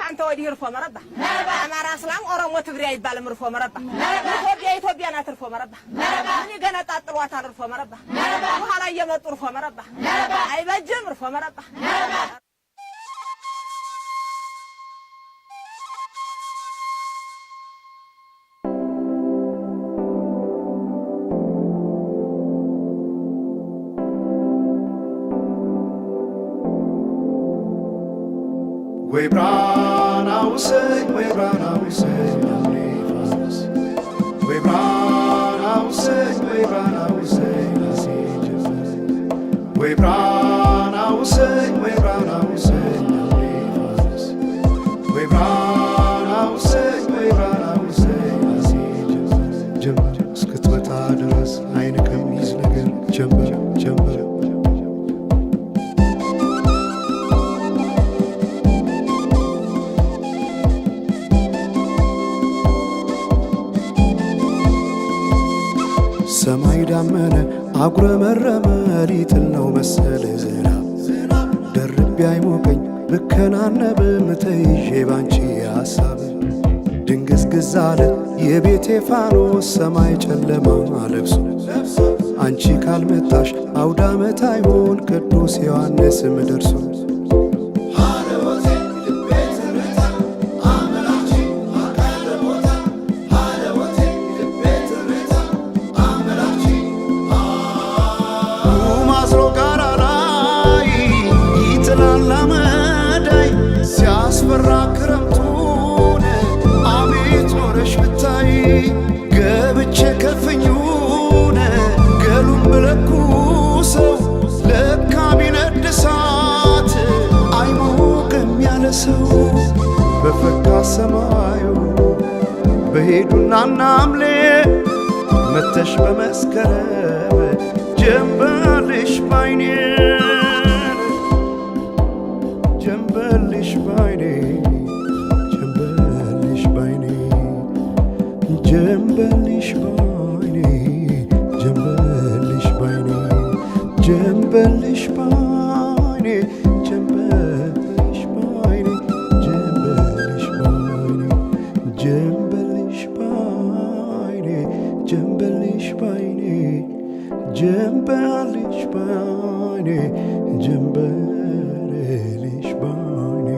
አንተ ወዲህ ርፎ መረባ አማራ እስላም ኦሮሞ ትግሬ አይባልም ርፎ መረባ ኢትዮጵያ ናት ርፎ መረባ እኔ ገና ጣጥሏታል ርፎ መረባ በኋላ እየመጡ ርፎ መረባ አይበጅም ርፎ መረባ We brought our say, we brought our say, we brought our say, we brought our say, we brought our say, we brought our say, we brought our say, we brought our say, jump, skut with others, I come easy again, jump. ሰማይ ዳመነ አጉረመረመ ሊጥል ነው መሰለ ዝናብ ደርቤ አይሞቀኝ ብከናነብ ምተይዤ ባንቺ ሐሳብ ድንግዝግዝ አለ የቤቴ ፋኖስ ሰማይ ጨለማ ለብሶ አንቺ ካልመጣሽ አውደ ዓመት አይሆን ቅዱስ ዮሐንስም ደርሶ ክረምቱን አቤት ኖረሽ ብታይ ገብቼ ከፍኙን ገሉን ብለኩሰው ለካ ቢነድ እሳት አይሞቅም ያለ ሰው በፈካ ሰማዩ በሄዱና ናምሌ መተሽ በመስከረም ጀንበልሽ ባይኔ ጀንበልሽ ባይኔ ጀንበልሽ ባይኔ ጀንበልሽ ባይኔ ጀንበልሽ ባይኔ ጀንበልሽ ባይኔ ጀንበልሽ ባይኔ ጀንበልሽ ባይኔ ጀንበልሽ ባይኔ ጀንበልሽ ባይኔ ጀንበልሽ ባይኔ ጀንበልሽ ባይኔ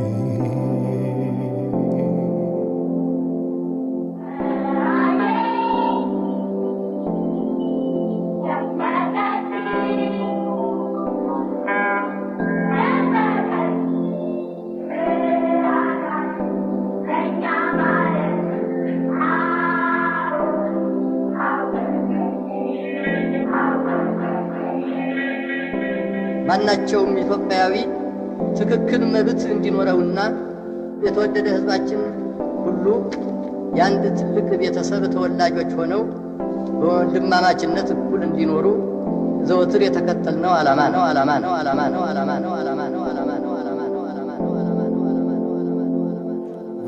ማናቸውም ኢትዮጵያዊ ትክክል መብት እንዲኖረውና የተወደደ ሕዝባችን ሁሉ የአንድ ትልቅ ቤተሰብ ተወላጆች ሆነው በወንድማማችነት እኩል እንዲኖሩ ዘወትር የተከተልነው ዓላማ ነው።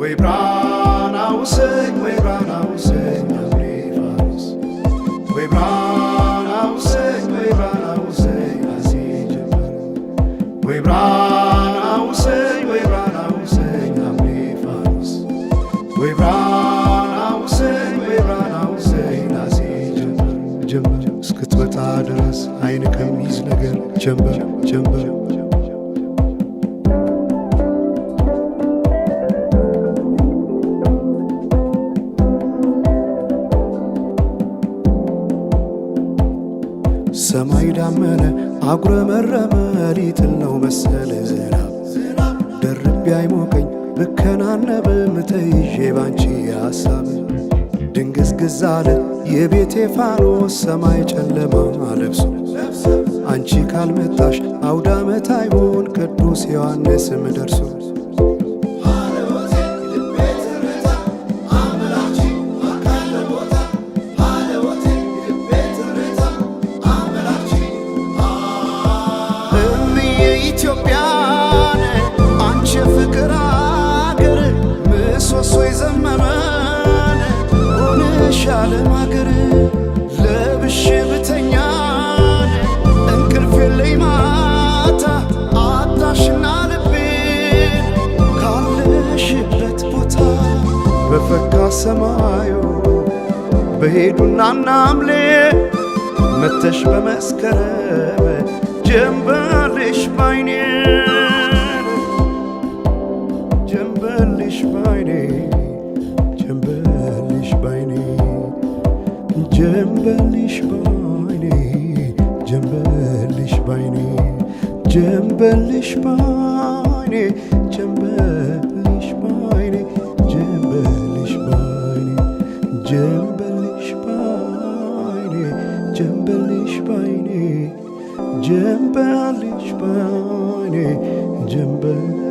We brought our say, we brought our say, we brought our say, we brought our say. We brought our say, we brought our say, we brought our say, we brought our say, ጀምበር እስክትመጣ ድረስ አይን ከሚይዝ ነገር ጀምበር ሰማይ ዳመነ አጉረመረመ ሊጥል ነው መሰለ ዝናብ ደርቤ አይሞቀኝ ብከናነብ ምተይዤ ባንቺ ሐሳብ ድንግዝግዝ አለ የቤቴ ፋኖስ ሰማይ ጨለማ ለብሶ አንቺ ካልመጣሽ አውደ ዓመት አይሆን ቅዱስ ዮሐንስም ደርሶ ኢትዮጵያን አንቺ ፍቅር አገር ምሰሶ የዘመመን ሆነሻል ማገር ለብሼ ብተኛን እንቅልፍ የለኝ ማታ አጣሽና ልቤን ካለሽ በሰማዩ በሄዱና ናምሌ መተሽ በመስከረም ጀንበልሽ ባይኔ ጀንበልሽ ባይኔ ጀንበልሽ ባይኔ ጀንበልሽ ባይኔ ጀንበልሽ ባይኔ ጀንበልሽ ባይኔ ጀንበልሽ ባይኔ ጀንበልሽ ባይኔ ጀንበልሽ ባይኔ ጀንበልሽ ባይኔ ጀንበልሽ ባይኔ ጀንበል